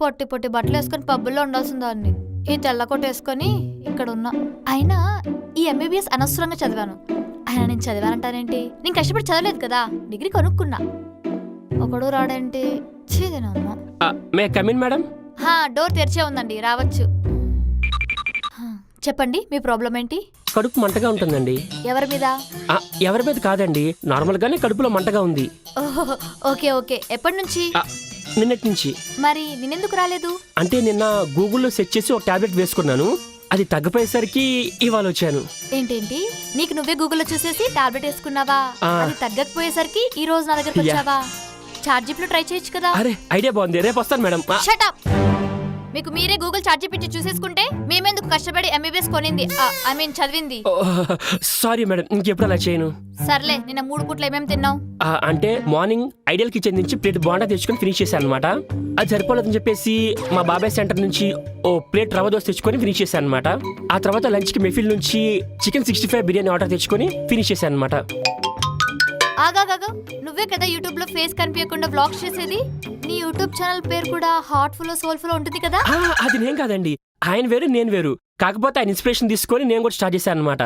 పొట్టి పొట్టి బట్టలు వేసుకొని పబ్బుల్లో ఉండాల్సిన దాన్ని ఈ తెల్ల కొట్టు వేసుకొని ఇక్కడ ఉన్నా. అయినా ఈ ఎంబీబీఎస్ అనవసరంగా చదివాను. అయినా నేను చదివానంటానేంటి, నేను కష్టపడి చదవలేదు కదా, డిగ్రీ కొనుక్కున్నా. ఒకడు రాడేంటి, చేదేనమ్మా. May come in madam. డోర్ తెరిచే ఉందండి, రావచ్చు. చెప్పండి, మీ ప్రాబ్లం ఏంటి? కడుపు మంటగా ఉంటుందండి. ఎవరి మీద? ఎవరి మీద కాదండి, నార్మల్ గానే కడుపులో మంటగా ఉంది. ఓకే ఓకే, ఎప్పటి నుంచి? నిన్నటి నుంచి. మరి నిన్నెందుకు రాలేదు? అంటే నిన్న గూగుల్లో సెర్చ్ చేసి ఒక టాబ్లెట్ వేసుకున్నాను, అది తగ్గిపోయేసరికి ఇవాళ వచ్చాను. ఏంటేంటి, నీకు నువ్వే గూగుల్లో చూసేసి టాబ్లెట్ వేసుకున్నావా? అది తగ్గకపోయేసరికి ఈ రోజు నా దగ్గరకు వచ్చావా? చార్జిప్లో ట్రై చేయొచ్చు కదా. అరే ఐడియా బాగుంది, రేపు వస్తాను మేడం. Shut up. మీకు మీరే గూగుల్ చార్జిపిటి చూసేసుకుంటే మేమెందుకు కష్టపడి ఎంబీబీఎస్ కొనింది, ఐ మీన్ చదివింది. సారీ మేడం, ఇంకెప్పుడు అలా చేయను. సర్లే, నిన్న 3 పూట్ల ఏమేమి తిన్నావు? అంటే మార్నింగ్ ఐడియల్ కిచెన్ నుంచి ప్లేట్ బోండా తెచ్చుకొని ఫినిష్ చేశాను అనమాట. అది సరిపోలేదని చెప్పేసి మా బాబాయ్ సెంటర్ నుంచి ఓ ప్లేట్ రవ్వ దోశ తెచ్చుకొని ఫినిష్ చేశాను అనమాట. ఆ తర్వాత లంచ్కి మెఫిల్ నుంచి చికెన్ 65 బిర్యానీ ఆర్డర్ తెచ్చుకొని ఫినిష్ చేశాను అనమాట. ఆగాగా, నువ్వే కదా యూట్యూబ్ లో ఫేస్ కనిపించకుండా వ్లాగ్స్ చేసేది. నీ యూట్యూబ్ ఛానల్ పేరు కూడా హార్ట్ఫుల్ సోల్ఫుల్ ఉంటుంది కదా. అది నేను కాదండి, ఆయన వేరు నేను వేరు. కాకపోతే ఆయన ఇన్స్పిరేషన్ తీసుకొని నేను కూడా స్టార్ట్ చేశాను అనమాట.